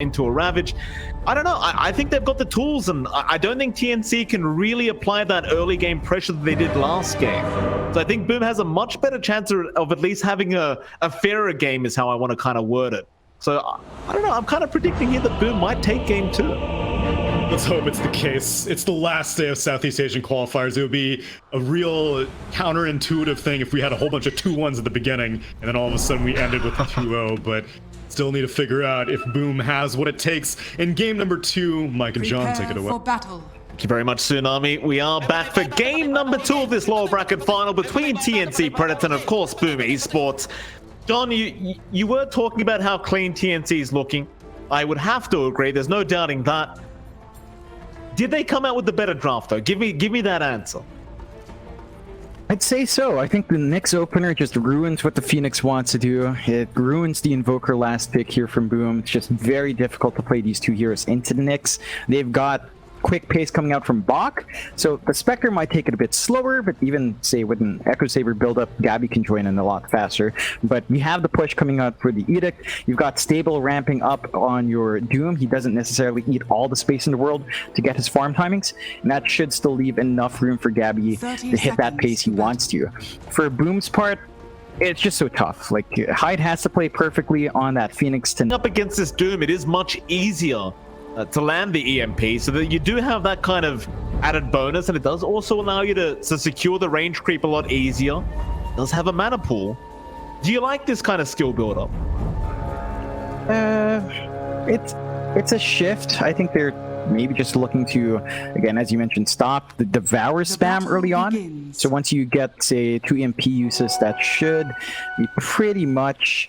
into a Ravage. I don't know. I think they've got the tools, and I don't think TnC can really apply that early game pressure that they did last game. So I think Boom has a much better chance of at least having a fairer game, is how I want to kind of word it. So I don't know. I'm kind of predicting here that Boom might take game 2. Let's hope it's the case. It's the last day of Southeast Asian qualifiers. It would be a real counterintuitive thing if we had a whole bunch of 2-1s at the beginning, and then all of a sudden we ended with a 2-0, but still need to figure out if Boom has what it takes in game number 2. Mike and John, take it away. For battle. Thank you very much, Tsunami. We are back for game number 2 of this lower bracket final between TnC Predator and, of course, Boom Esports. John, you were talking about how clean TnC is looking. I would have to agree. There's no doubting that. Did they come out with the better draft, though? Give me that answer. I'd say so. I think the Nyx opener just ruins what the Phoenix wants to do. It ruins the Invoker last pick here from Boom. It's just very difficult to play these two heroes into the Nyx. They've got quick pace coming out from Bach, so the Spectre might take it a bit slower, but even, say, with an Echo Saber build-up, Gabby can join in a lot faster. But you have the push coming out for the Edict. You've got Stable ramping up on your Doom. He doesn't necessarily eat all the space in the world to get his farm timings, and that should still leave enough room for Gabby to hit that pace he wants to. For Boom's part, it's just so tough. Like, Hyde has to play perfectly on that Phoenix to... Up against this Doom, it is much easier to land the EMP, so that you do have that kind of added bonus, and it does also allow you to secure the range creep a lot easier. It does have a mana pool. Do you like this kind of skill build-up? It's a shift. I think they're maybe just looking to, again, as you mentioned, stop the Devour spam early on. So once you get, say, 2 EMP uses, that should be pretty much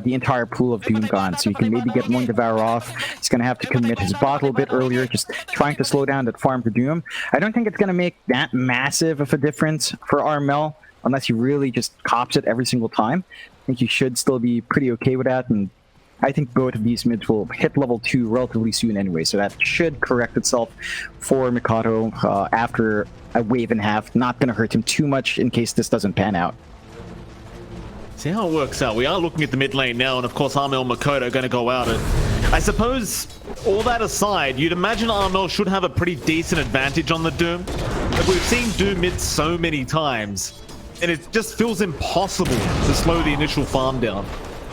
the entire pool of Doom gone, so you can maybe get one Devour off. He's going to have to commit his bottle a bit earlier, just trying to slow down that farm for Doom. I don't think it's going to make that massive of a difference for Armel, unless he really just cops it every single time. I think you should still be pretty okay with that, and I think both of these mids will hit level 2 relatively soon anyway, so that should correct itself for Mikado after a wave and a half. Not going to hurt him too much in case this doesn't pan out. See how it works out. We are looking at the mid lane now, and of course Armel and Makoto are going to go out. I suppose, all that aside, you'd imagine Armel should have a pretty decent advantage on the Doom. Like, we've seen Doom mid so many times, and it just feels impossible to slow the initial farm down.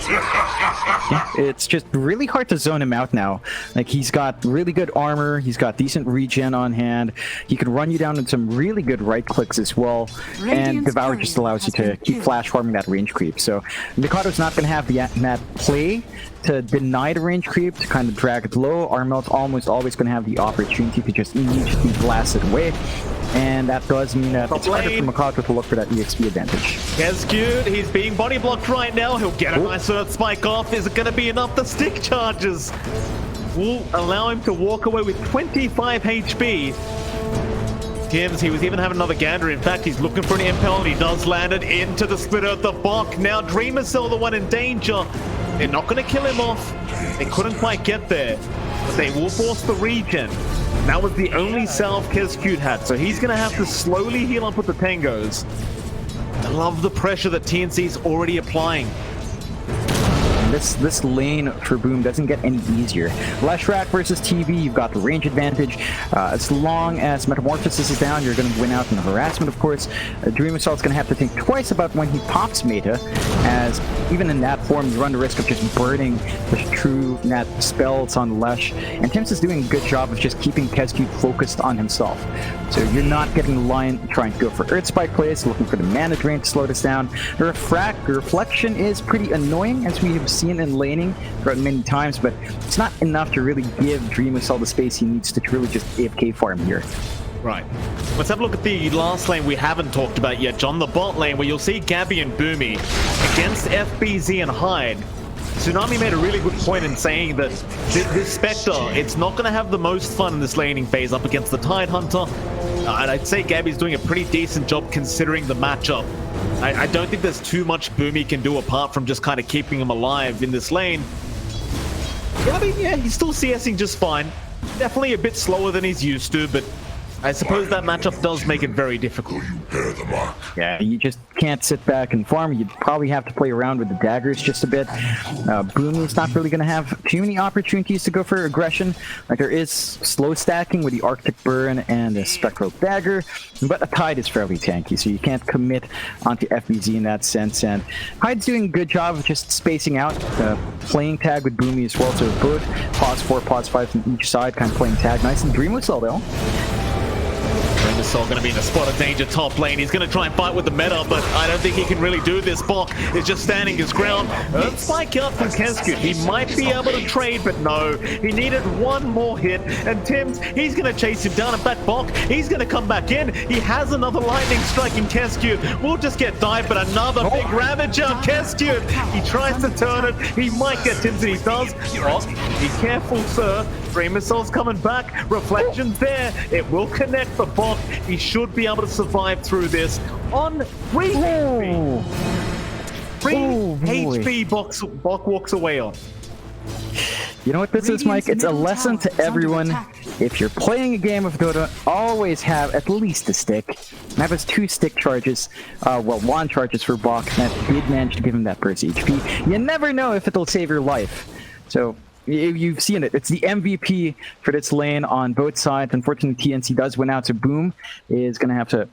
Yeah, it's just really hard to zone him out now. Like, he's got really good armor, he's got decent regen on hand, he can run you down in some really good right clicks as well, and Devour just allows you to keep flash farming that range creep. So Mikado's not going to have that play to deny the range creep, to kind of drag it low. Armel's almost always going to have the opportunity to just immediately blast it away. And that does mean that it's harder for Mikado to look for that EXP advantage. Kescute, he's being body blocked right now. He'll get a nice Earth Spike off. Is it going to be enough? The stick charges will allow him to walk away with 25 HP. Tims, he was even having another gander. In fact, he's looking for an impel, and he does land it into the split of the Bach. Now Dreamocel, the one in danger. They're not going to kill him off. They couldn't quite get there, but they will force the regen. That was the only salve Kescute had, so he's going to have to slowly heal up with the Tangos. I love the pressure that TnC's already applying. This lane for Boom doesn't get any easier. Leshrac versus TV, you've got the range advantage. As long as Metamorphosis is down, you're going to win out in the harassment, of course. Dreamocel's going to have to think twice about when he pops Meta, as even in that form, you run the risk of just burning the true net spells on Lesh. And Tims is doing a good job of just keeping Kescute focused on himself. So you're not getting the line trying to go for Earth Spike plays, looking for the mana drain to slow this down. The reflection is pretty annoying, as we have seen in laning throughout many times, but it's not enough to really give Dreamocel the space he needs to really just AFK farm here. Right. Let's have a look at the last lane we haven't talked about yet, John. The bot lane, where you'll see Gabby and Boomy against FBZ and Hyde. Tsunami made a really good point in saying that this Spectre, it's not going to have the most fun in this laning phase up against the Tide Hunter. And I'd say Gabby's doing a pretty decent job considering the matchup. I don't think there's too much Boomy can do apart from just kind of keeping him alive in this lane. Gabby, yeah, he's still CSing just fine. Definitely a bit slower than he's used to, but I suppose that matchup does make it very difficult. Yeah, you just can't sit back and farm. You'd probably have to play around with the daggers just a bit. Boomy's not really going to have too many opportunities to go for aggression. Like, there is slow stacking with the Arctic Burn and the Spectral Dagger, but a Tide is fairly tanky, so you can't commit onto FBZ in that sense. And Hyde's doing a good job of just spacing out, playing tag with Boomy as well. So both pause 4, pause 5 from each side, kind of playing tag. Nice and Dreamocel though. Dreamocel going to be in a spot of danger top lane. He's going to try and fight with the meta, but I don't think he can really do this. Bok is just standing his ground. Spike out from Kescute. He might be able to trade, but no. He needed one more hit, and Tim's, he's going to chase him down. In fact, Bok, he's going to come back in. He has another lightning strike in Kescute. We'll just get dived, but another big Ravager. Kescute, he tries to turn it. He might get Tim's, and he does. Bok, be careful, sir. Dreamocel's coming back. Reflection's there. It will connect the Bok. He should be able to survive through this on 3 HP. 3 HP Bok walks away on. You know what this is, Mike? It's a lesson to everyone. If you're playing a game of Dota, always have at least a stick. That was 2 stick charges, well, 1 charges for Bok. That did manage to give him that burst HP. You never know if it'll save your life. So, you've seen it. It's the MVP for this lane on both sides. Unfortunately, TnC does win out, so Boom is going to have to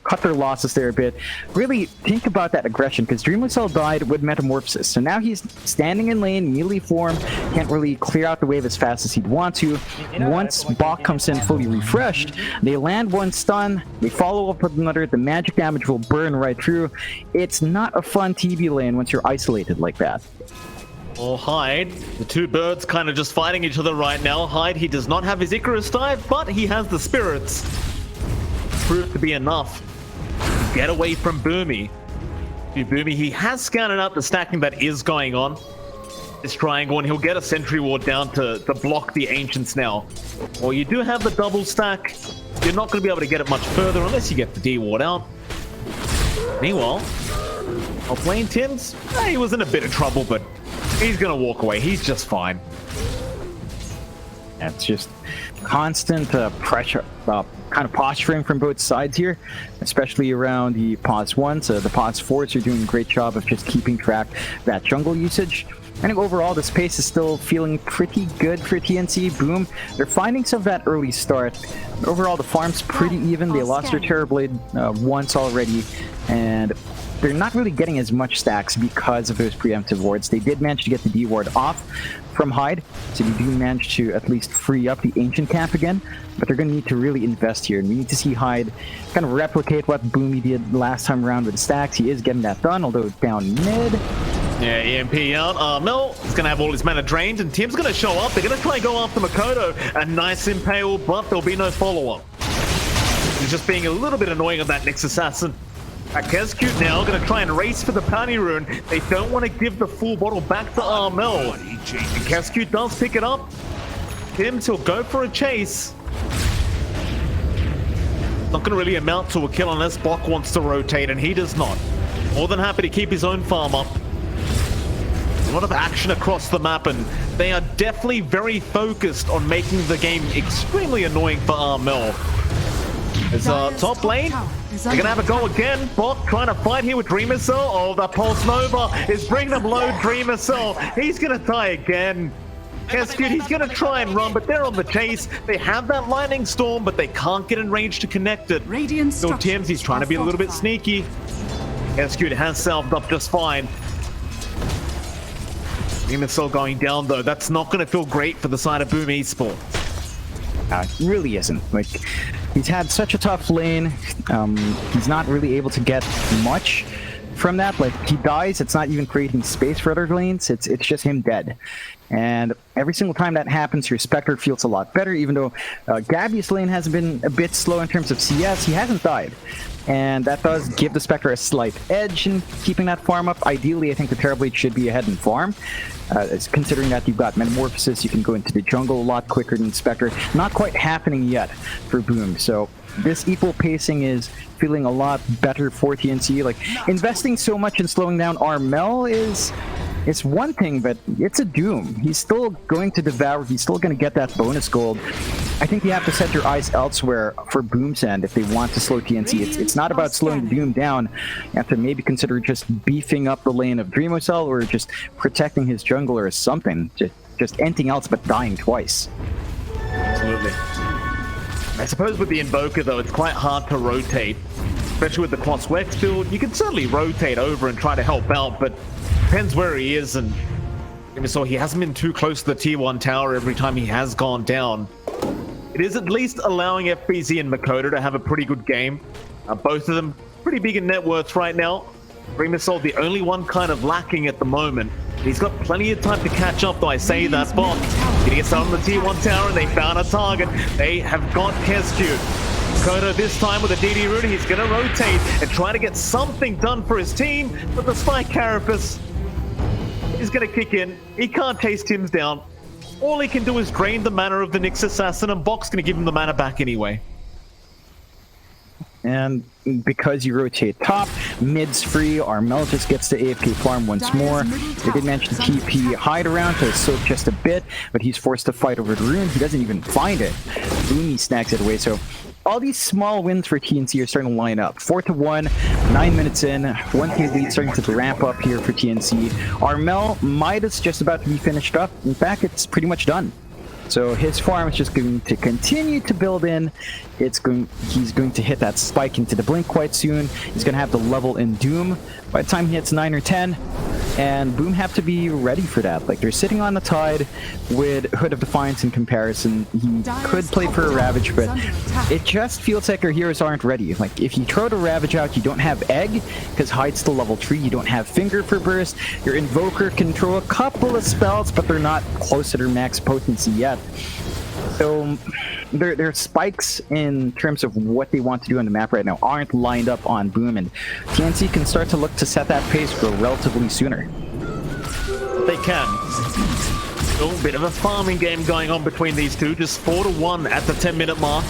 cut their losses there a bit. Really think about that aggression, because Dreamocel died with Metamorphosis. So now he's standing in lane, melee form, can't really clear out the wave as fast as he'd want to. Once Bok comes in fully refreshed, they land 1 stun, they follow up with another, the magic damage will burn right through. It's not a fun TB lane once you're isolated like that. Or Hyde, the 2 birds kind of just fighting each other right now. Hyde, he does not have his Icarus dive, but he has the spirits. Proved to be enough to get away from Boomy. Boomy, he has scouted out the stacking that is going on. This triangle, and he'll get a sentry ward down to block the Ancients now. Well, you do have the double stack. You're not going to be able to get it much further unless you get the D ward out. Meanwhile, off lane Tim's, he was in a bit of trouble, but he's going to walk away. He's just fine. It's just constant pressure, kind of posturing from both sides here, especially around the pause 1. So the pause 4s are doing a great job of just keeping track of that jungle usage. I think overall the space is still feeling pretty good for TnC. Boom, they're finding some of that early start. Overall, the farm's pretty even. They lost their Terrorblade once already, and they're not really getting as much stacks because of those preemptive wards. They did manage to get the D ward off from Hyde, so they do manage to at least free up the Ancient camp again, but they're going to need to really invest here, and we need to see Hyde kind of replicate what Boomy did last time around with the stacks. He is getting that done, although down mid. Yeah, EMP out. Mel is going to have all his mana drained, and Tim's going to show up. They're going to try and go after Makoto. A nice impale, but there'll be no follow-up. He's just being a little bit annoying on that Nyx Assassin. Kescute now going to try and race for the Bounty Rune. They don't want to give the full bottle back to Armel. And Kescute does pick it up. Tim's, he'll go for a chase. Not going to really amount to a kill unless Bok wants to rotate, and he does not. More than happy to keep his own farm up. A lot of action across the map, and they are definitely very focused on making the game extremely annoying for Armel. As top lane, they're gonna have a go again. Bok trying to fight here with Dreamocel. Oh, the Pulse Nova is bringing them low. Dreamocel, he's gonna die again. Kescute, he's gonna try and run, but they're on the chase. They have that Lightning Storm, but they can't get in range to connect it. So TnC, he's trying to be a little bit sneaky. Kescute has salved up just fine. Dreamocel going down though. That's not gonna feel great for the side of Boom Esports. It really isn't. Like, he's had such a tough lane. He's not really able to get much from that. Like, he dies, it's not even creating space for other lanes. It's just him dead. And every single time that happens, your Spectre feels a lot better, even though Gabby's lane has been a bit slow in terms of CS. He hasn't died. And that does give the Spectre a slight edge in keeping that farm up. Ideally, I think the Terrorblade should be ahead in farm. Considering that you've got Metamorphosis, you can go into the jungle a lot quicker than Spectre. Not quite happening yet for Boom. So this equal pacing is feeling a lot better for TnC. Like, investing so much in slowing down Armel is it's one thing, but it's a Doom. He's still going to devour. He's still going to get that bonus gold. I think you have to set your eyes elsewhere for Boom's end if they want to slow TnC. It's not about slowing the Doom down. You have to maybe consider just beefing up the lane of Dreamocel or just protecting his jungler or something. Just anything else but dying twice. Absolutely. I suppose with the Invoker, though, it's quite hard to rotate. Especially with the Cross-Wex build, you can certainly rotate over and try to help out, but depends where he is, and so he hasn't been too close to the tier 1 tower every time he has gone down. It is at least allowing FBZ and Makoto to have a pretty good game. Both of them pretty big in net worth right now. Dreamocel, the only one kind of lacking at the moment. He's got plenty of time to catch up, though. I say that, but gonna get started on the tier 1 tower, and they found a target. They have got Kescute. Makoto this time with a DD Rune, he's gonna rotate and try to get something done for his team, but the Spike Carapace is gonna kick in. He can't chase Tim's down. All he can do is drain the mana of the Nyx Assassin, and Bok's gonna give him the mana back anyway. And because you rotate top, mid's free, Armel just gets to AFK farm once more. They did mention TP hide around to soak just a bit, but he's forced to fight over the rune. He doesn't even find it. Boomy snags it away, so all these small wins for TnC are starting to line up. 4-1, 9 minutes in, 1K lead starting to ramp up here for TnC. Armel Midas just about to be finished up. In fact, it's pretty much done. So his farm is just going to continue to build in. He's going to hit that spike into the blink quite soon. He's going to have the level in Doom by the time he hits 9 or 10. And Boom have to be ready for that. Like, they're sitting on the tide with Hood of Defiance in comparison. He could play for a Ravage, but it just feels like our heroes aren't ready. Like, if you throw the Ravage out, you don't have Egg, because Hide's still level 3. You don't have Finger for Burst. Your Invoker can throw a couple of spells, but they're not close to their max potency yet. So their spikes in terms of what they want to do on the map right now aren't lined up on Boom, and TnC can start to look to set that pace for relatively sooner. They can. Still a bit of a farming game going on between these two, just 4-1 at the 10-minute mark.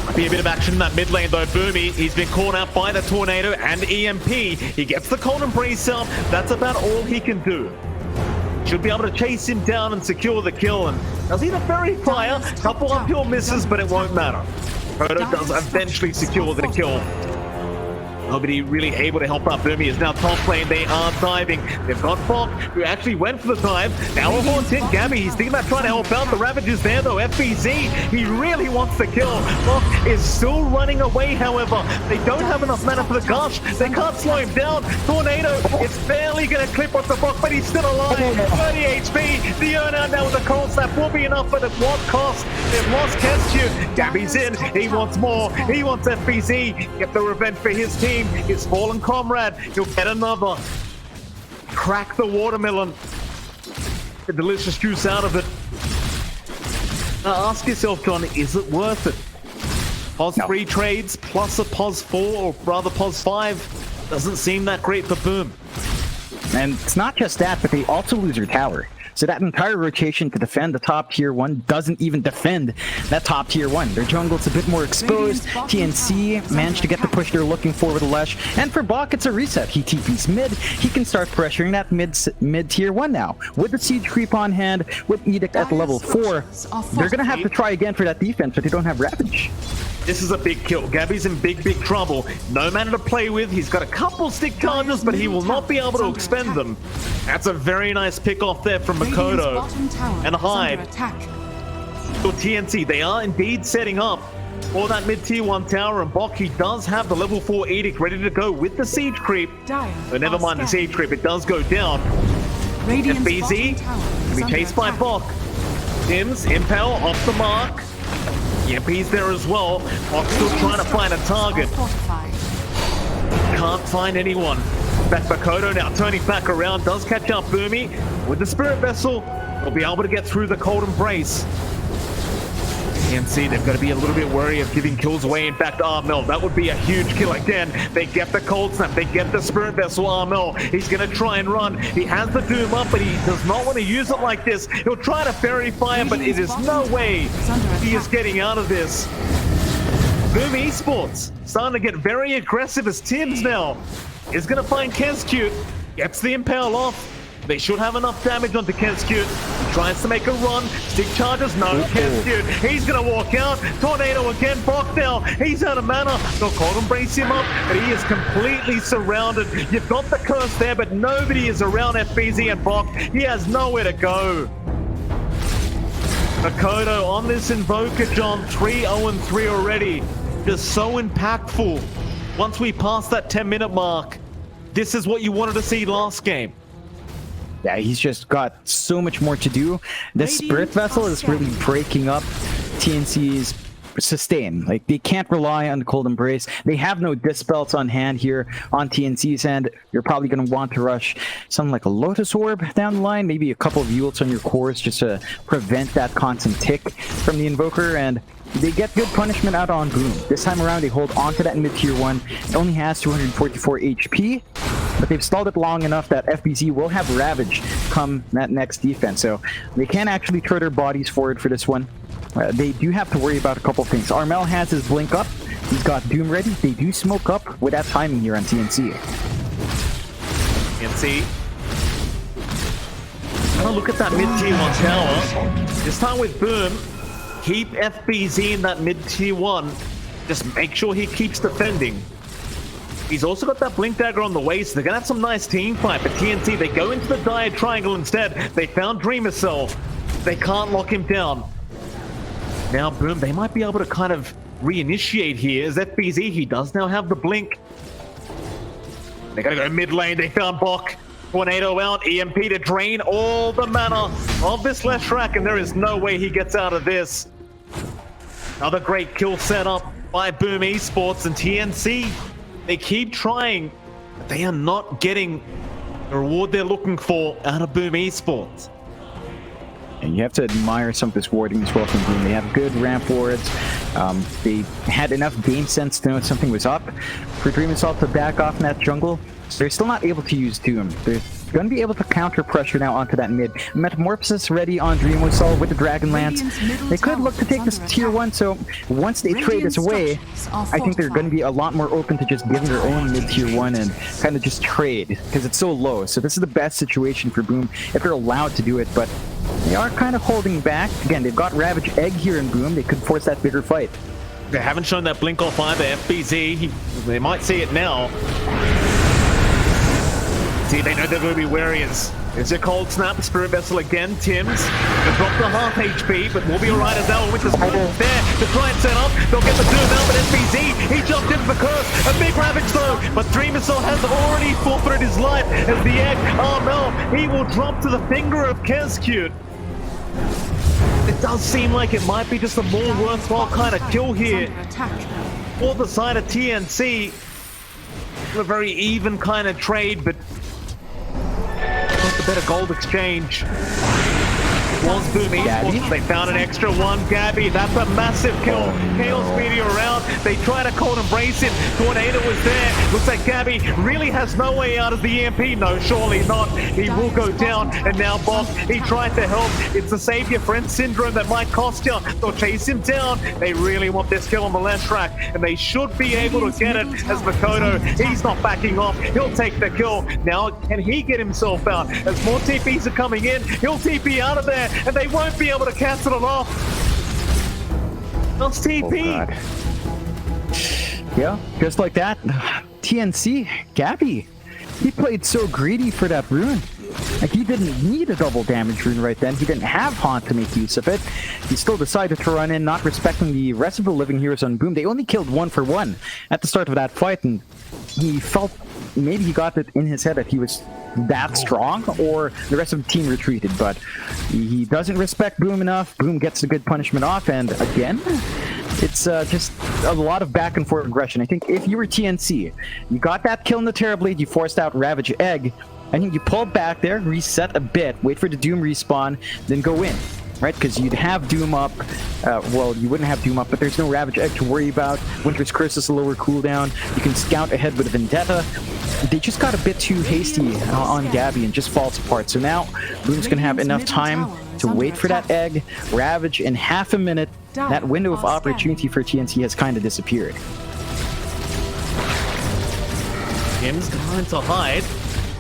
Might be a bit of action in that mid lane though. Boomy, he's been caught out by the Tornado and EMP. He gets the Cold Embrace out. That's about all he can do. Should be able to chase him down and secure the kill, and does he the Fairy Fire? Couple uphill misses, but it won't matter. Proto does eventually secure the kill. Nobody really able to help out. Boomy is now top lane. They are diving. They've got Bok, who actually went for the dive. Now Horn's hit Gabby. He's thinking about trying to help out. The Ravage is there though. FBZ, he really wants the kill. Bok is still running away, however. They don't have enough mana for the Gush. They can't slow him down. Tornado is barely going to clip off the Bok, but he's still alive. 30 HP. The earn out now with the Cold Snap will be enough, but at what cost? They've lost Kescute. Gabby's in. He wants more. He wants FBZ. Get the revenge for his team. His fallen comrade. He'll get another. Crack the watermelon. The delicious juice out of it. Now ask yourself, John, is it worth it? Pos 3 trades plus a Pos 4, or rather Pos 5, doesn't seem that great for Boom. And it's not just that, but they also lose their tower. So that entire rotation to defend the top tier 1 doesn't even defend that top tier 1. Their jungle's a bit more exposed. TnC managed to get the push they're looking for with Lesh. And for Bok, it's a reset. He TP's mid. He can start pressuring that mid tier 1 now. With the siege creep on hand, with Edict at level 4, they're going to have to try again for that defense, but they don't have Ravage. This is a big kill. Gabby's in big trouble. No mana to play with. He's got a couple stick charges, but he will not be able to expend them. That's a very nice pick off there from Makoto and Hyde. For TnC, they are indeed setting up for that mid-tier 1 tower, and Bok, he does have the level 4 Edict ready to go with the siege creep. So never mind the siege creep, it does go down. FBZ can be chased by Bok. Tim's Impel off the mark. EMP's there as well. Bok's still trying to find a target. Can't find anyone. Back Makoto now turning back around, does catch up Boomy with the Spirit Vessel. They'll be able to get through the Cold Embrace. TnC, they've got to be a little bit wary of giving kills away. In fact, Armel, that would be a huge kill again. They get the Cold Snap, they get the Spirit Vessel. Armel, he's going to try and run. He has the Doom up, but he does not want to use it like this. He'll try to Fairy Fire, but it is no way he is getting out of this. Boom Esports starting to get very aggressive as Tim's now is going to find Kescute, gets the Impale off. They should have enough damage onto Kenskute. He tries to make a run. Stick charges, no. Kenskute, he's gonna walk out. Tornado again, Bok now. He's out of mana. They'll cold embrace him up, but he is completely surrounded. You've got the curse there, but nobody is around FBZ and Bok. He has nowhere to go. Makoto on this Invoker, John, 3-0-3 already. Just so impactful. Once we pass that 10-minute mark, this is what you wanted to see last game. Yeah, he's just got so much more to do. The Spirit Vessel is really breaking up TnC's sustain. Like, they can't rely on the Cold Embrace. They have no Dispels on hand here on TnC's end. You're probably going to want to rush something like a Lotus Orb down the line, maybe a couple of Ults on your cores just to prevent that constant tick from the Invoker, and they get good punishment out on Boom. This time around, they hold on to that mid-tier 1. It only has 244 HP, but they've stalled it long enough that FBZ will have Ravage come that next defense, so they can actually throw their bodies forward for this one. They do have to worry about a couple things. Armel has his blink up. He's got Doom ready. They do smoke up with that timing here on TnC. TnC. Oh, look at that mid-tier 1 tower. This time with Boom, keep FBZ in that mid-tier 1. Just make sure he keeps defending. He's also got that Blink Dagger on the way, so they're going to have some nice team fight. But TnC, they go into the Diode Triangle instead. They found Dreamocel. They can't lock him down. Now, Boom, they might be able to kind of reinitiate here. As FBZ, he does now have the Blink. They gotta go mid lane. They found Bok. Tornado out. EMP to drain all the mana of this Leshrac, and there is no way he gets out of this. Another great kill setup by Boom Esports and TnC. They keep trying, but they are not getting the reward they're looking for out of Boom Esports. And you have to admire some of this warding as well from Boom. They have good ramp wards. They had enough game sense to know something was up for Dreamocel to back off in that jungle. So they're still not able to use Doom. They're going to be able to counter pressure now onto that mid. Metamorphosis ready on Dreamocel with the Dragonlance. They could look to take this tier 1, so once they trade this away, I think they're going to be a lot more open to just giving their own mid tier 1 and kind of just trade, because it's so low. So this is the best situation for Boom if they're allowed to do it, but they are kind of holding back. Again, they've got Ravage Egg here in Boom. They could force that bigger fight. They haven't shown that blink off either. FBZ, they might see it now. See, they know they're going to be wary. It's a cold snap. Spirit Vessel again. Tims. They've dropped the half HP, but we'll be alright as well with the Spirit there to try and set up. They'll get the Doom out, but FBZ, he jumped into the curse. A big Ravage though, but Dreamocel has already forfeited his life as the egg. Oh no, he will drop to the finger of Kenskute. It does seem like it might be just a more worthwhile kind of kill here for the side of TnC. A very even kind of trade, but not the better gold exchange. It was Boom Esports. They found an extra one. Gabby, that's a massive kill. Chaos Meteor around. They try to cold embrace him. Tornado was there. Looks like Gabby really has no way out of the EMP. No, surely not. He will go down. And now Bok, he tried to help. It's the save your friend syndrome that might cost you. They'll chase him down. They really want this kill on the Leshrac, and they should be able to get it as Makoto. He's not backing off. He'll take the kill. Now, can he get himself out? As more TPs are coming in, he'll TP out of there, and they won't be able to cancel it off. That's TP. Oh, yeah, just like that. TnC, Gabby, he played so greedy for that rune. Like, he didn't need a double damage rune right then. He didn't have Haunt to make use of it. He still decided to run in, not respecting the rest of the living heroes on Boom. They only killed 1 for 1 at the start of that fight, and he felt maybe he got it in his head that he was that strong, or the rest of the team retreated, but he doesn't respect Boom enough. Boom gets a good punishment off, and again, it's just a lot of back and forth aggression. I think if you were TnC, you got that kill in the Terrorblade, you forced out Ravage Egg, I think you pull back there, reset a bit, wait for the Doom respawn, then go in, right? Because you'd have Doom up. Well, you wouldn't have Doom up, but there's no Ravage Egg to worry about. Winter's Curse is a lower cooldown. You can scout ahead with a Vendetta. They just got a bit too hasty on Gabby and just falls apart. So now Boom's going to have enough time to wait for that egg, Ravage in half a minute. That window of opportunity for TnC has kind of disappeared. Tim's trying to hide.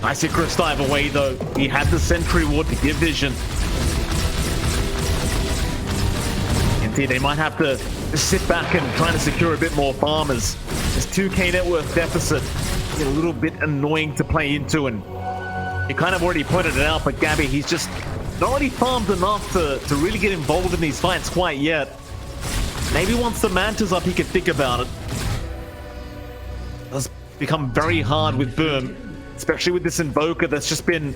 Nice Icarus dive away though. He had the sentry ward to give vision. Indeed, they might have to just sit back and try to secure a bit more farmers. This 2k net worth deficit is a little bit annoying to play into, and you kind of already pointed it out, but Gabby, he's just not really farmed enough to really get involved in these fights quite yet. Maybe once the Manta's up, he can think about it. It does become very hard with Boom, especially with this Invoker that's just been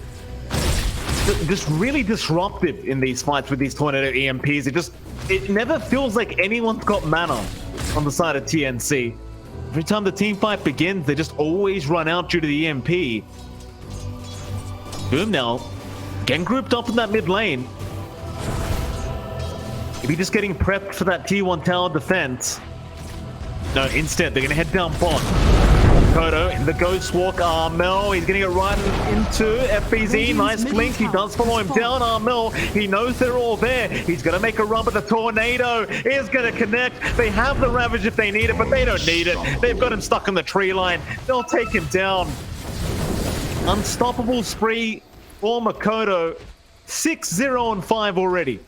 just really disruptive in these fights with these Tornado EMPs. It never feels like anyone's got mana on the side of TnC. Every time the team fight begins, they just always run out due to the EMP. Boom now, getting grouped up in that mid lane. Maybe just getting prepped for that T1 tower defense. No, instead, they're going to head down bot. Kodo in the Ghost Walk. Armel, he's getting it right into FBZ. Nice blink. He does follow him down. Armel, he knows they're all there. He's going to make a run, but the Tornado is going to connect. They have the Ravage if they need it, but they don't need it. They've got him stuck in the tree line. They'll take him down. Unstoppable spree for Makoto. 6-0-5 already.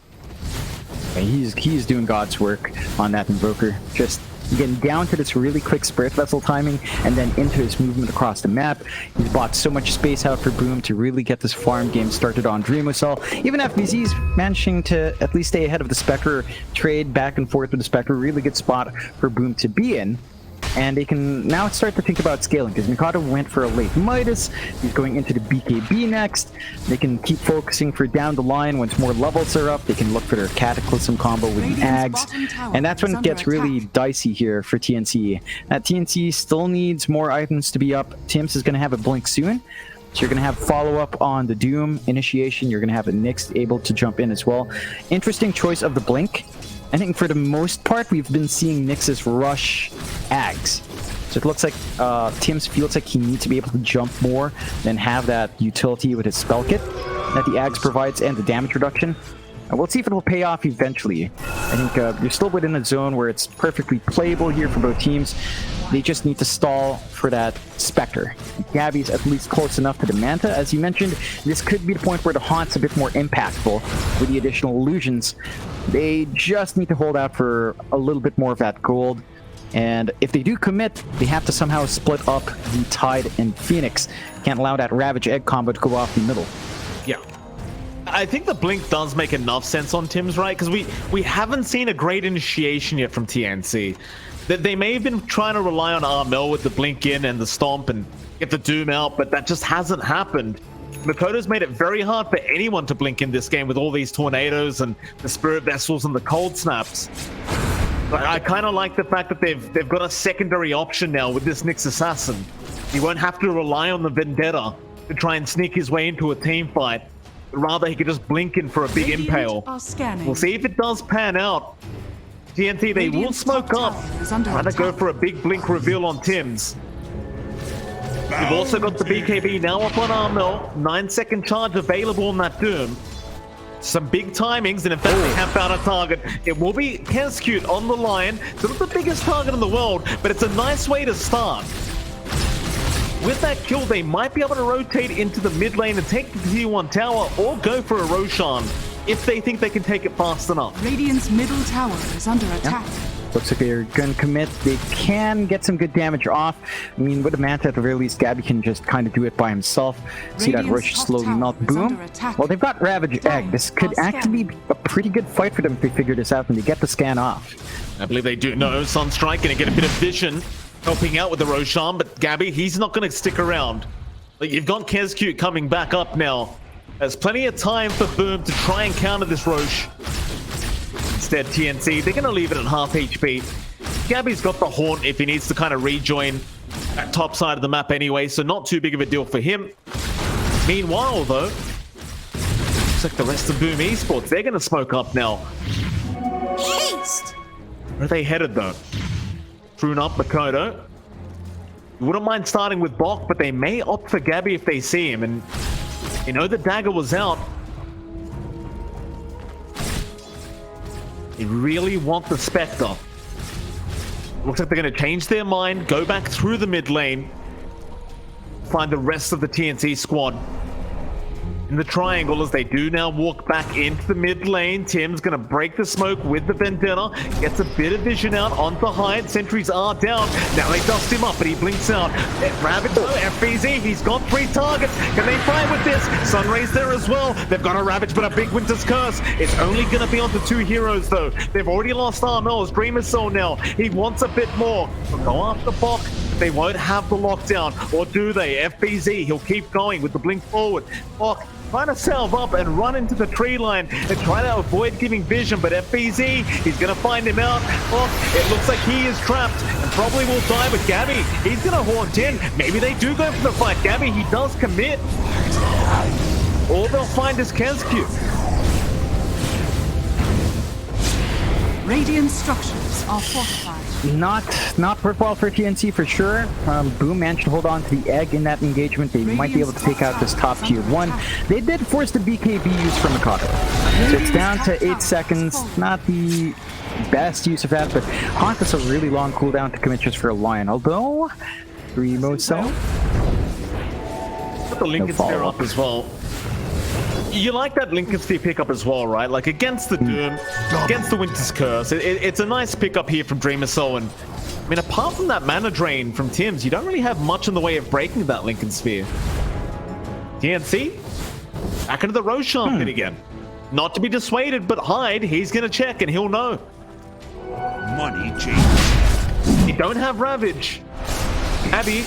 Yeah, he's doing God's work on that Invoker. Just getting down to this really quick Spirit Vessel timing and then into his movement across the map. He's bought so much space out for Boom to really get this farm game started on Dreamocel. Even FBZ's managing to at least stay ahead of the Spectre, trade back and forth with the Spectre. Really good spot for Boom to be in. And they can now start to think about scaling, because Mikado went for a late Midas. He's going into the BKB next. They can keep focusing for down the line. Once more levels are up, they can look for their Cataclysm combo with the Ags. And that's when it gets really dicey here for TnC. TnC still needs more items to be up. TimS is going to have a blink soon. So you're going to have follow-up on the Doom initiation. You're going to have a Nyx able to jump in as well. Interesting choice of the blink. I think for the most part, we've been seeing Nyx's rush Ags. So it looks like TimS feels like he needs to be able to jump more than have that utility with his spell kit that the Ags provides and the damage reduction. We'll see if it will pay off eventually. I think you're still within a zone where it's perfectly playable here for both teams. They just need to stall for that Spectre. Gabby's at least close enough to the Manta. As you mentioned, this could be the point where the Haunt's a bit more impactful with the additional illusions. They just need to hold out for a little bit more of that gold. And if they do commit, they have to somehow split up the Tide and Phoenix. Can't allow that Ravage Egg combo to go off the middle. Yeah. I think the blink does make enough sense on TimS, right? Because we haven't seen a great initiation yet from TnC. They may have been trying to rely on Armel with the blink in and the stomp and get the Doom out, but that just hasn't happened. Makoto's made it very hard for anyone to blink in this game with all these tornadoes and the Spirit Vessels and the Cold Snaps. But I kind of like the fact that they've got a secondary option now with this Nyx Assassin. He won't have to rely on the Vendetta to try and sneak his way into a team fight. Rather, he could just blink in for a big impale. We'll see if it does pan out. TnC, they will smoke up. Trying to go for a big blink reveal on TimS. We've also got the BKB now up on Armel. 9-second charge available on that Doom. Some big timings, and in fact, they have found a target. It will be Kescute on the line. It's not the biggest target in the world, but it's a nice way to start. With that kill, they might be able to rotate into the mid lane and take the T1 tower, or go for a Roshan if they think they can take it fast enough. Radiant's middle tower is under attack. Looks like they're going to commit. They can get some good damage off. I mean, with the Manta at the very least, Gabby can just kind of do it by himself. See that rush slowly melt. Boom. Well, they've got Ravage Egg. This could actually be a pretty good fight for them if they figure this out and they get the scan off. I believe they do. No, Sunstrike going to get a bit of vision, helping out with the Roshan, but Gabby, he's not going to stick around. Like, you've got Kescute coming back up now. There's plenty of time for Boom to try and counter this Roche. Instead, TnC, they're going to leave it at half HP. Gabby's got the Haunt if he needs to kind of rejoin that top side of the map anyway, so not too big of a deal for him. Meanwhile, though, looks like the rest of Boom Esports, they're going to smoke up now. Haste! Where are they headed, though? Prune up Makoto. Wouldn't mind starting with Bok, but they may opt for Gabby if they see him, and you know the dagger was out. They really want the Spectre. Looks like they're going to change their mind, go back through the mid lane. find the rest of the TnC squad in the triangle as they do now walk back into the mid lane. Tim's gonna break the smoke with the Vendetta, gets a bit of vision out onto Hyde. Sentries are down. Now they dust him up, but he blinks out. Ravage, FBZ, he's got 3 targets. Can they fight with this? Sunray's there as well. They've got a Ravage, but a big Winter's Curse. It's only gonna be onto 2 heroes though. They've already lost Armel's Dreamocel now. He wants a bit more. But go after Bok. They won't have the lockdown, or do they? FBZ, he'll keep going with the blink forward. Bok trying to salve up and run into the tree line and try to avoid giving vision, but FBZ, he's going to find him out. Bok, it looks like he is trapped and probably will die with Gabby. He's going to haunt in. Maybe they do go for the fight. Gabby, he does commit. All they'll find is Kenskew. Radiant structures are fortified. Not worthwhile for TnC for sure. Boom managed to hold on to the egg in that engagement. They might be able to take out this top tier 1. They did force the BKB use from Mikado. So it's down to 8 seconds. Not the best use of that, but Haunt is a really long cooldown to commit just for a Lion. Although, Dreamocel. Put the Lincoln Sphere up as well. You like that Lincoln Sphere pickup as well, right? Like against the Doom, against the Winter's Curse. It's a nice pickup here from Dreamocel. And I mean, apart from that mana drain from Tim's, you don't really have much in the way of breaking that Lincoln Sphere. TnC, back into the Roshan pit again. Not to be dissuaded, but Hyde, he's going to check and he'll know. Money changes. You don't have Ravage. Abby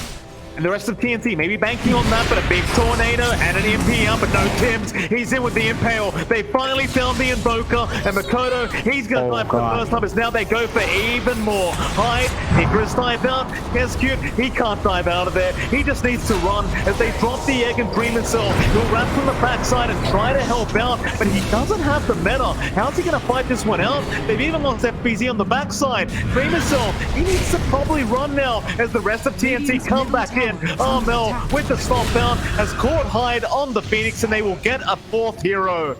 and the rest of TnC maybe banking on that, but a big tornado and an MP out, but no Tims. He's in with the Impale. They finally found the Invoker, and Makoto, he's going to die for the first time, as now they go for even more. Hyde, Icarus dive out. Kenskew, he can't dive out of there. He just needs to run as they drop the egg and Dreamocel. He'll wrap from the backside and try to help out, but he doesn't have the meta. How's he going to fight this one out? They've even lost FBZ on the backside. Dreamocel, he needs to probably run now as the rest of TnC come back in. Armel with the stop down has caught Hyde on the Phoenix, and they will get a 4th hero.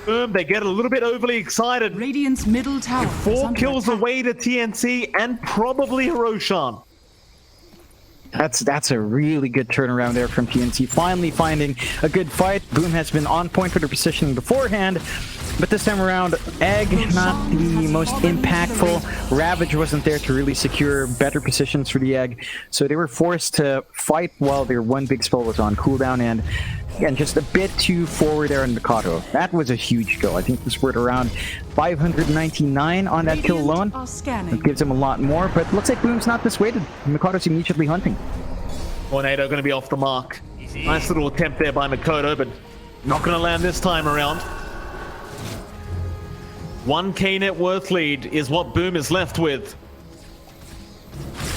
Boom, they get a little bit overly excited. Radiant's middle tower. 4 kills away to TnC and probably a Roshan. That's a really good turnaround there from TnC. Finally finding a good fight. Boom has been on point for the positioning beforehand, but this time around, Egg not the most impactful. Ravage wasn't there to really secure better positions for the Egg, so they were forced to fight while their one big spell was on cooldown, and again, just a bit too forward there in Mikado. That was a huge kill. I think this were around 599 on that kill alone. It gives him a lot more, but looks like Boom's not dissuaded. Mikado's immediately hunting. Tornado going to be off the mark. Nice little attempt there by Makoto, but not going to land this time around. 1k net worth lead is what Boom is left with.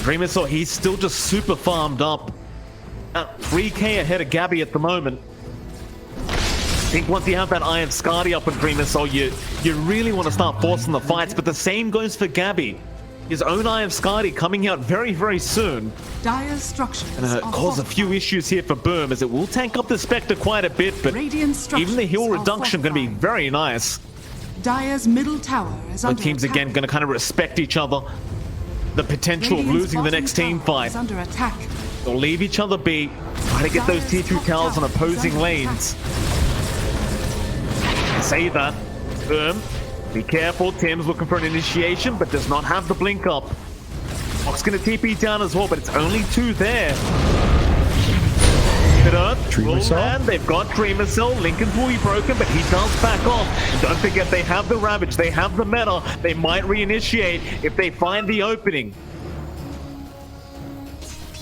Dreamocel, he's still just super farmed up. 3k ahead of Gabby at the moment. I think once you have that Iron Skadi up on Dreamocel, you really want to start forcing the fights, but the same goes for Gabby. His own Iron Skadi coming out very, very soon. Dire's structures Gonna cause a few issues here for Boom, as it will tank up the Spectre quite a bit, but even the heal reduction going to be very nice. Dire's middle tower is under Both teams attack. again going to kind of respect each other. The potential of Radiant's losing the bottom next team tower fight. is under attack. They'll leave each other be. Try to get those tier 2 towers on opposing lanes. Say that. Boom. Be careful. Tim's looking for an initiation, but does not have the blink up. Bok's going to TP down as well, but it's only 2 there. Dreamocel. They've got Dreamocel. Lincoln's will be broken, but he does back off. And don't forget, they have the Ravage. They have the meta. They might reinitiate if they find the opening.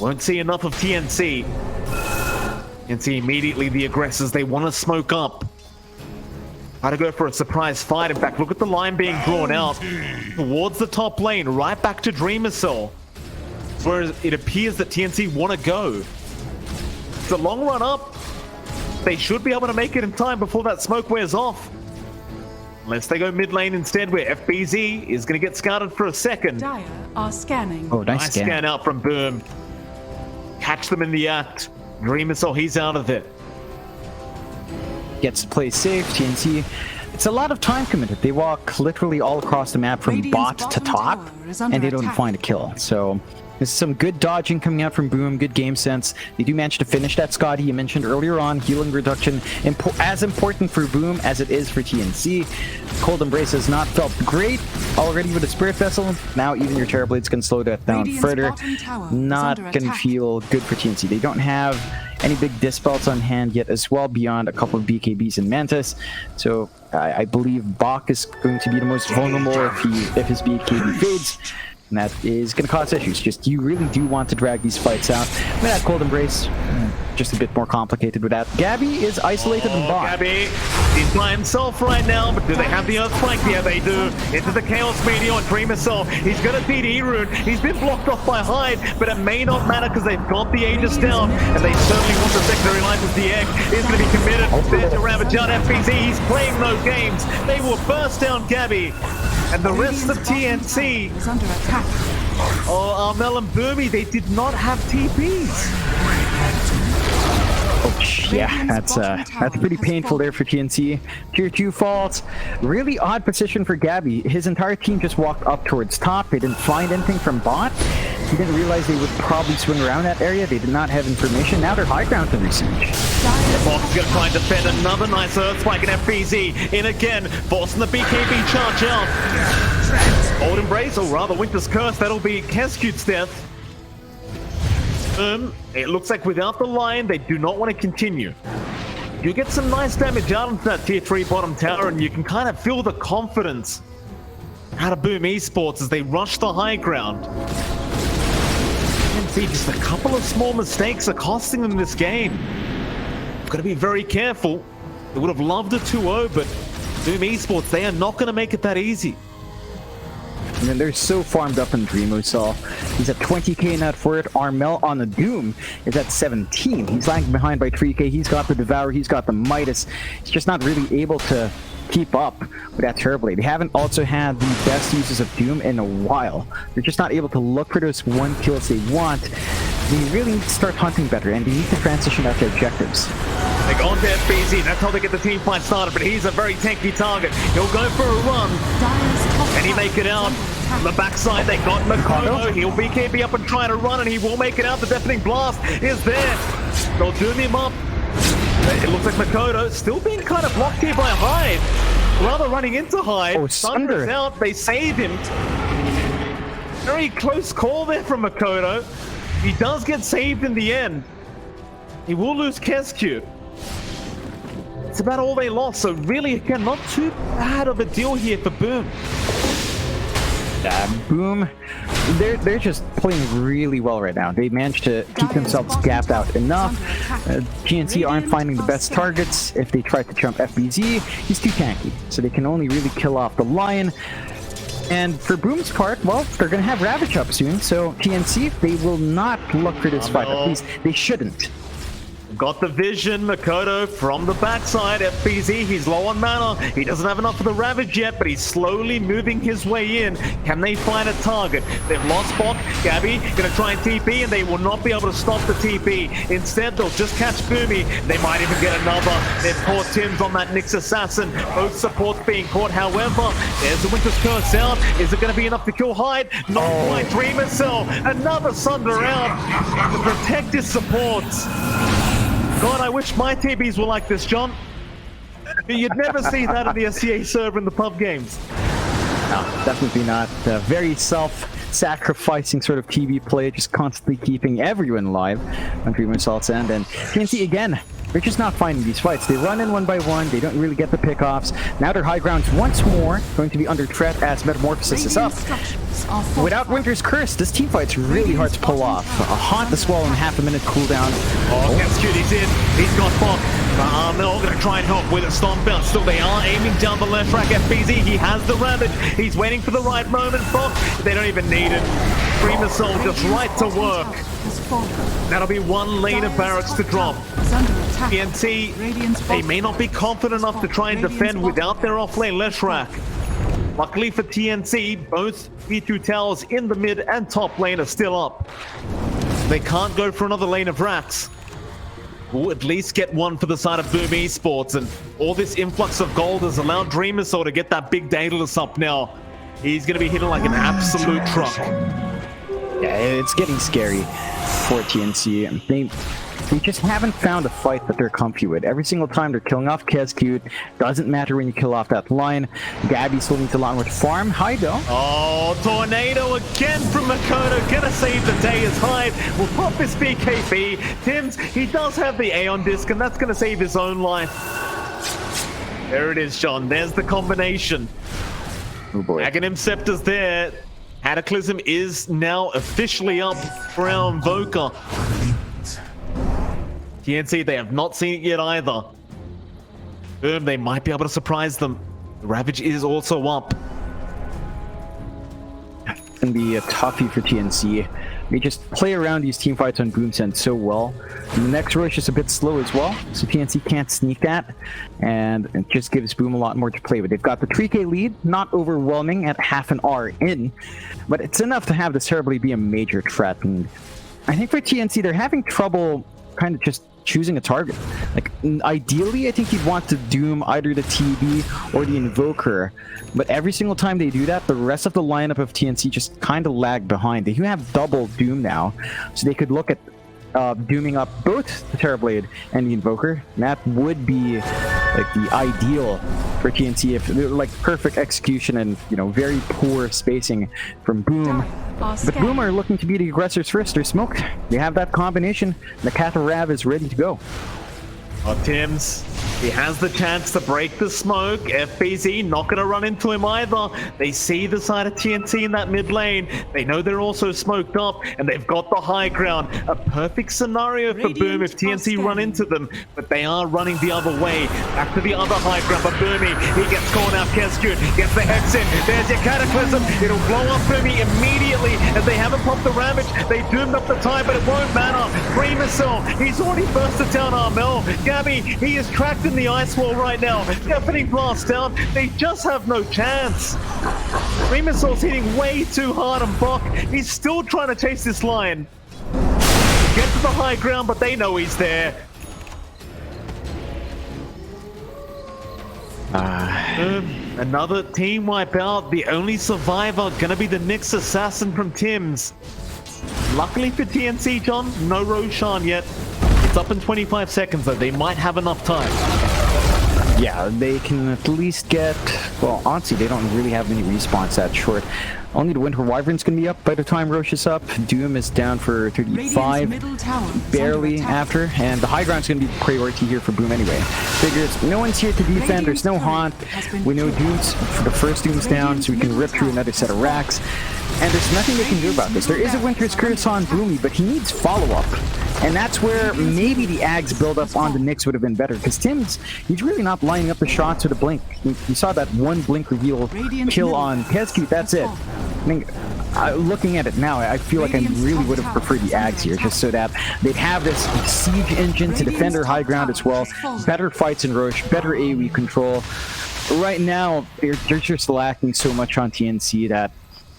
Won't see enough of TnC. TnC immediately the aggressors. They want to smoke up. Try to go for a surprise fight. In fact, look at the line being drawn out towards the top lane, right back to Dreamocel. Whereas it appears that TnC want to go. It's a long run up. They should be able to make it in time before that smoke wears off. Unless they go mid lane instead, where FBZ is going to get scouted for a second. Dire are scanning. Oh, nice Scan out from Boom. Catch them in the act. Dreamocel, he's out of it. Gets to play safe. TnC, it's a lot of time committed. They walk literally all across the map from Radiant's bot to bottom top, tower is under and they don't attack. find a kill. So This is some good dodging coming out from Boom, good game sense. They do manage to finish that Scotty you mentioned earlier on. Healing reduction, as important for Boom as it is for TnC. Cold Embrace has not felt great already with the Spirit Vessel. Now even your Terrorblades can slow that down further. Not gonna feel good for TnC. They don't have any big dispels on hand yet as well, beyond a couple of BKBs and Mantis. So I believe Bach is going to be the most vulnerable if his BKB fades. And that is going to cause issues. Just, you really do want to drag these fights out. With that Cold Embrace, just a bit more complicated with that. Gabby is isolated in bot. Gabby, he's by himself right now, but do they have the Earthquake? Yeah, they do. Into the Chaos Meteor on Dreamocel. He's going to DD Rune. He's been blocked off by Hyde, but it may not matter because they've got the Aegis down, and they certainly want the secondary life as the egg is going to be committed. There to Ravage out FBZ. He's playing no games. They will burst down Gabby. And the rest of TnC is under attack. Oh, Armel and Boomy, they did not have TPs. Oh, yeah, that's pretty painful there for TnC. Tier 2 falls. Really odd position for Gabby. His entire team just walked up towards top. They didn't find anything from bot. He didn't realize they would probably swing around that area. They did not have information. Now they're high ground to research. Fox is going to try and defend another nice Earth Spike in FBZ. In again, forcing the BKB charge out. Cold Embrace, or rather Winter's Curse, that'll be Kescute's death. It looks like without the line, they do not want to continue. You get some nice damage out of that tier 3 bottom tower, and you can kind of feel the confidence out of Boom Esports as they rush the high ground. You can see just a couple of small mistakes are costing them this game. Got to be very careful. They would have loved a 2-0, but Boom Esports, they are not going to make it that easy. And then they're so farmed up in Dreamocel. He's at 20k net for it. Armel on the Doom is at 17. He's lagging behind by 3k. He's got the Devour. He's got the Midas. He's just not really able to keep up with that Terrorblade. They haven't also had the best uses of Doom in a while. They're just not able to look for those 1 kills they want. They really need to start hunting better, and they need to transition out their objectives. They go on to FBZ. That's how they get the team fight started, but he's a very tanky target. He'll go for a run. Can he make it out? On the backside, they got Makoto. He'll BKB up and try to run, and he will make it out. The Deafening Blast is there. They'll doom him up. It looks like Makoto still being kind of blocked here by Hyde. Rather running into Hyde. Oh, Thunder is out. They save him. Very close call there from Makoto. He does get saved in the end. He will lose Kescute. It's about all they lost, so really, again, not too bad of a deal here for Boom. Boom, they're just playing really well right now. They managed to keep themselves gapped out enough. TnC aren't finding the best targets. If they try to jump FBZ, he's too tanky, so they can only really kill off the Lion. And for Boom's part, well, they're going to have Ravage up soon, so TnC, they will not look for this fight. At least they shouldn't. Got the vision, Makoto from the backside. FBZ, he's low on mana. He doesn't have enough for the Ravage yet, but he's slowly moving his way in. Can they find a target? They've lost Bok. Gabby gonna try and TP, and they will not be able to stop the TP. Instead, they'll just catch Boomy. They might even get another. They've caught Tim's on that Nyx Assassin. Both supports being caught. However, there's the Winter's Curse out. Is it gonna be enough to kill Hyde? Not quite. Dreamocel, another Sunder out to protect his supports. God, I wish my TBs were like this, John. You'd never see that in the SCA server in the pub games. No, definitely not. Very self-sacrificing sort of TB play, just constantly keeping everyone alive on Dreamocel's end. And TnC, again, they're just not finding these fights. They run in 1 by 1, they don't really get the pickoffs. Now their high grounds once more going to be under threat as Metamorphosis is up. Without Winter's Curse, this team fight's really hard to pull off. A Haunt the Swallow in half a minute cooldown. Oh, Kescute, he's in. He's got Bok. Armel going to try and help with a Stomp Bounce. Still, they are aiming down the Leshrac FBZ. He has the Ravage. He's waiting for the right moment. Bok, they don't even need it. Dreamocel just right to work. That'll be 1 lane of barracks to drop. TnC, they may not be confident enough to try and defend without their off-lane Leshrac. Luckily for TnC, both E2 towers in the mid and top lane are still up. They can't go for another lane of racks. We'll at least get one for the side of Boom Esports, and all this influx of gold has allowed Dreamocel to get that big Daedalus up now. He's going to be hitting like an absolute truck. Yeah, it's getting scary for TnC. They just haven't found a fight that they're comfy with. Every single time they're killing off Kescute. Doesn't matter when you kill off that line. Gabby still needs a lot more to farm. Hyde though. Oh, Tornado again from Makoto. Gonna save the day as Hyde will pop his BKB. Tims, he does have the Aeon disc, and that's gonna save his own life. There it is, John. There's the combination. Oh boy. Aghanim Scepter's there. Cataclysm is now officially up for our Invoker. TnC, they have not seen it yet either. Boom, they might be able to surprise them. The Ravage is also up. It's gonna be a toughie for TnC. They just play around these team fights on Boom Sense so well. And the next rush is a bit slow as well, so TnC can't sneak that, and it just gives Boom a lot more to play with. They've got the 3k lead, not overwhelming at half an hour in, but it's enough to have this Terrorblade be a major threat. And I think for TnC, they're having trouble kind of just choosing a target. Like, ideally, I think you'd want to Doom either the TB or the Invoker, but every single time they do that, the rest of the lineup of TnC just kind of lag behind. They have double Doom now, so they could look at dooming up both the Terrorblade and the Invoker. And that would be like the ideal for TnC, if like perfect execution and, you know, very poor spacing from Boom. But Boom are looking to be the aggressors first. They're smoked. They have that combination. The Rav is ready to go. Oh, Tims, he has the chance to break the smoke. FBZ not going to run into him either. They see the side of TnC in that mid lane. They know they're also smoked up, and they've got the high ground. A perfect scenario for Boom if TnC run into them, but they are running the other way. Back to the other high ground, but Boomy, he gets called out. Kescute gets the Hex in. There's your Cataclysm. It'll blow up Boomy immediately, as they haven't popped the Ravage. They doomed up the time, but it won't matter. Dreamocel, he's already bursted down Armel. Gabby, he is tracked in the ice wall right now. Deafening blast down. They just have no chance. Dreamocel's hitting way too hard on Bok. He's still trying to chase this line. Get to the high ground, but they know he's there. Another team wipe out. The only survivor gonna be the Nyx assassin from Tims. Luckily for TnC, John, no Roshan yet. It's up in 25 seconds, though. They might have enough time. Yeah, they can at least get... Well, honestly, they don't really have any respawns that short. Only the Winter Wyvern's going to be up by the time Roche is up. Doom is down for 35, barely after. And the high ground's going to be priority here for Boom anyway. Figures, no one's here to defend. There's no Haunt. We know Doom's... The first Doom's down, so we can rip through another set of racks. And there's nothing they can do about this. There is a Winter's Curse on Boomy, but he needs follow-up. And that's where maybe the Ags build-up on the Nyx would have been better. Because Tims, he's really not lining up the shots with a blink. You saw that one blink reveal kill on Kescute, that's it. I mean, looking at it now, I feel like I really would have preferred the Ags here, just so that they'd have this siege engine to defend their high ground as well. Better fights in Roche, better AoE control. Right now, they're just lacking so much on TnC that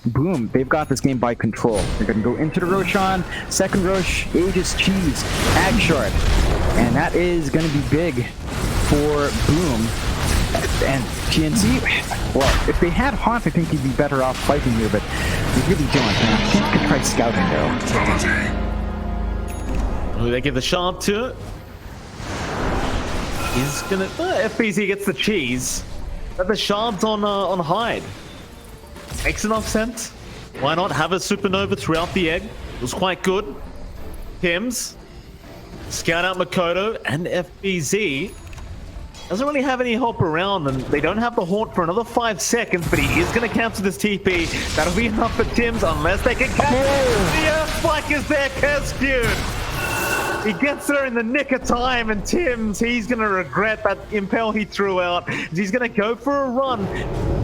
Boom, they've got this game by control. They're going to go into the Roshan, second Rosh, Aegis Cheese, Ag Shard. And that is going to be big for Boom. And TnC, well, if they had Haunt, I think he'd be better off fighting here, but they really don't. I think they could try scouting though. Who they give the shard to? He's gonna... FBZ gets the cheese. But the shard's on Hyde. Makes enough sense. Why not have a supernova throughout the egg? It was quite good. Tims, scout out Makoto, and FBZ doesn't really have any help around, and they don't have the Haunt for another 5 seconds, but he is going to cancel this TP. That'll be enough for Tims, unless they can catch the Earthquake is there, Kescute. He gets there in the nick of time, and Tims, he's going to regret that impel he threw out. He's going to go for a run.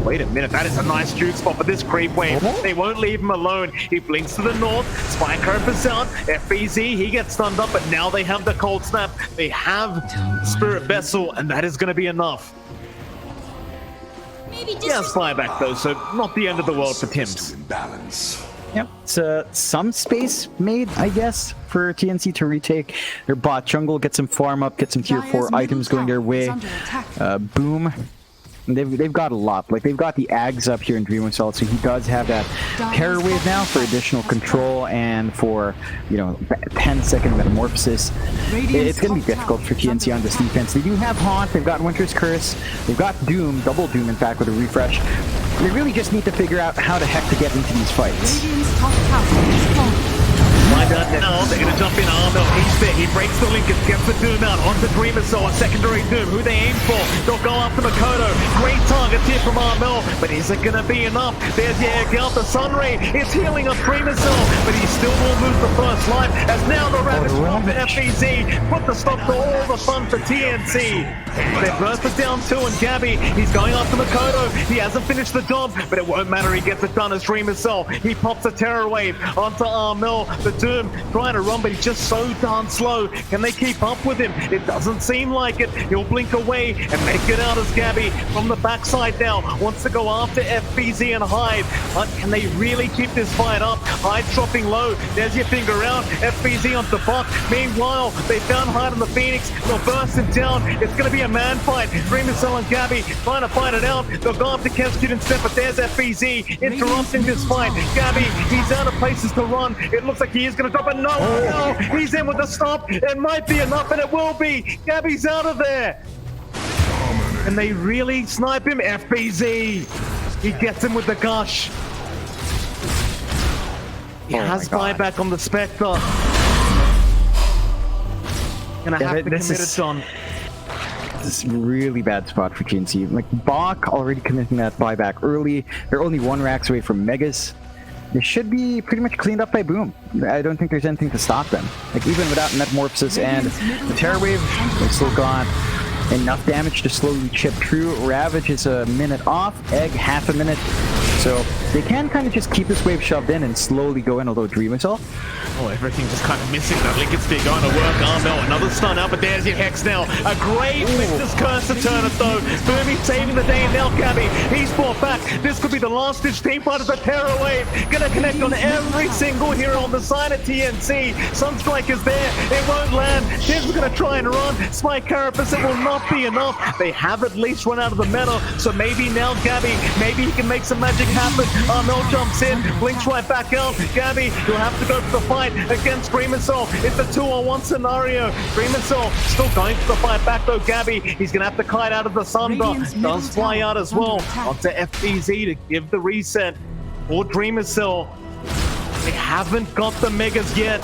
Wait a minute, that is a nice juke spot for this creep wave. They won't leave him alone. He blinks to the north, Spike opens out, FBZ, he gets stunned up, but now they have the Cold Snap. They have Spirit Vessel, and that is going to be enough. Yes, flyback though, so not the end of the world for Tims. Yep, it's some space made, I guess, for TnC to retake their bot jungle, get some farm up, get some tier 4 items going their way. Boom They've got a lot. Like, they've got the Ags up here in Dreamocel, so he does have that Terror Wave now for additional control and for, you know, 10-second metamorphosis. It's going to be difficult for TnC on this defense. They do have Haunt, they've got Winter's Curse, they've got Doom, double Doom in fact with a refresh. They really just need to figure out how the heck to get into these fights. Radiant's top tower is falling. Find out now, they're gonna jump in. Armel, he's there, he breaks the linkage, gets the Doom out, onto Dreamocel, a secondary Doom, who they aim for. They'll go after Makoto, great target here from Armel, but is it gonna be enough? There's the air out, the Sunray is healing up Dreamocel, but he still will lose the first life, as now the Ravage from the FBZ put the stop to all the fun for TnC. They burst it down too, and Gabby, he's going after Makoto, he hasn't finished the job, but it won't matter, he gets it done as Dreamocel. He pops a Terror Wave onto Armel, the Doom trying to run, but he's just so darn slow. Can they keep up with him? It doesn't seem like it. He'll blink away and make it out as Gabby from the backside now wants to go after FBZ and Hyde. But can they really keep this fight up? Hyde dropping low. There's your finger out. FBZ onto Buck. Meanwhile, they found Hyde on the Phoenix. They'll burst him down. It's going to be a man fight. Dreamocel and Gabby trying to fight it out. They'll go after Kenskin instead, but there's FBZ interrupting this fight. Gabby, he's out of places to run. It looks like he is going to drop it. No, he's in with the stop. It might be enough, and it will be. Gabby's out of there. And they really snipe him. FBZ. He gets him with the gush. He has buyback on the Spectre. Gonna have to commit it on. This is a really bad spot for TnC. Like, Bach already committing that buyback early. They're only 1 racks away from Megas. They should be pretty much cleaned up by Boom. I don't think there's anything to stop them. Like, even without Metamorphosis and the Terror Wave, they've still got enough damage to slowly chip through. Ravage is a minute off, Egg half a minute. So they can kind of just keep this wave shoved in and slowly go in, although Dreamocel. Oh, everything just kind of missing. That Lincoln Spear going to work. Armel, another stun out, but there's your Hex now. A great Winter's Curse to turn it though. Boomy saving the day, and now Gabby, he's brought back. This could be the last ditch team fight of the Terror Wave. Gonna connect on every single hero on the side of TnC. Sunstrike is there. It won't land. Tim's gonna try and run. Spike Carapace, it will not be enough. They have at least run out of the meta, so maybe now Gabby, maybe he can make some magic happen. Armel jumps in, blinks right back out. Gabby, you'll have to go for the fight against Dreamocel. It's a 2-on-1 scenario. Dreamocel still going for the fight back though. Gabby, he's gonna have to kite out of the Sunder. Does fly out as well onto FBZ to give the reset for Dreamocel. They haven't got the Megas yet.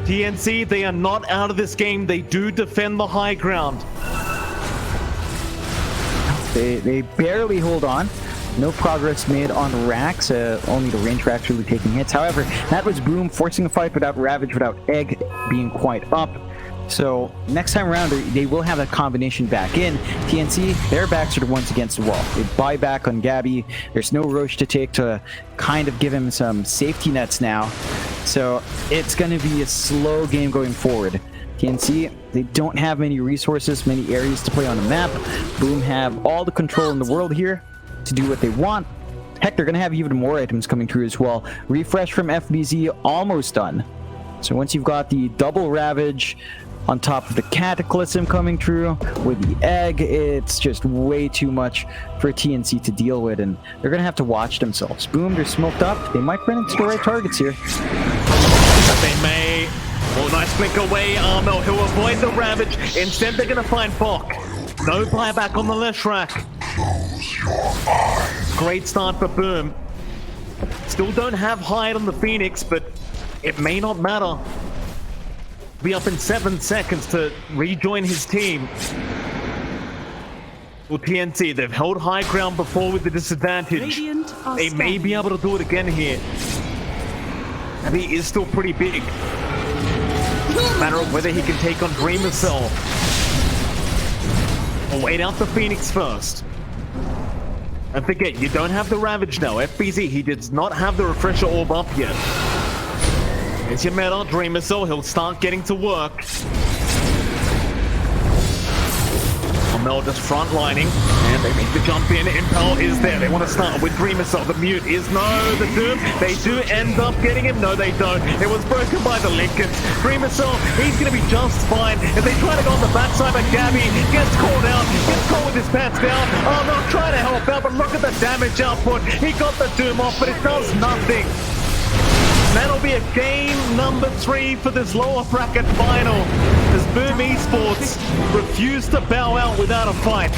TnC, they are not out of this game. They do defend the high ground. They barely hold on. No progress made on racks, only the range racks really taking hits. However, that was Boom forcing a fight without Ravage, without Egg being quite up. So next time around, they will have that combination back in. TnC, their backs are the ones against the wall. They buy back on Gabby. There's no Roche to take to kind of give him some safety nets now. So it's going to be a slow game going forward. TnC, they don't have many resources, many areas to play on the map. Boom have all the control in the world here to do what they want. Heck, they're going to have even more items coming through as well. Refresh from FBZ almost done. So once you've got the double Ravage on top of the Cataclysm coming through with the Egg, it's just way too much for TnC to deal with, and they're going to have to watch themselves. Boom, they're smoked up. They might run into the right targets here. They may. Oh, nice blink away. Armel, he'll avoid the Ravage. Instead, they're going to find Bok. No buyback on the Leshrac. Great start for Boom. Still don't have Hyde on the Phoenix, but it may not matter. Be up in 7 seconds to rejoin his team. Well, TnC, they've held high ground before with the disadvantage. They may be able to do it again here. And he is still pretty big. Matter of whether he can take on Dreamocel. We'll wait out the Phoenix first. And forget, you don't have the Ravage now. FBZ, he does not have the Refresher Orb up yet. It's your meta, Dreamocel. He'll start getting to work. Mel just frontlining, and they make the jump in. Impel is there. They want to start with Dreamocel. The mute is no, the Doom. They do end up getting him. No, they don't. It was broken by the Lincolns. Dreamocel, he's going to be just fine. If they try to go on the backside, but Gabby gets called out, gets caught with his pants down. Oh, they'll try to help out, but look at the damage output. He got the Doom off, but it does nothing. That'll be a game number 3 for this lower bracket final, as Boom Esports refused to bow out without a fight.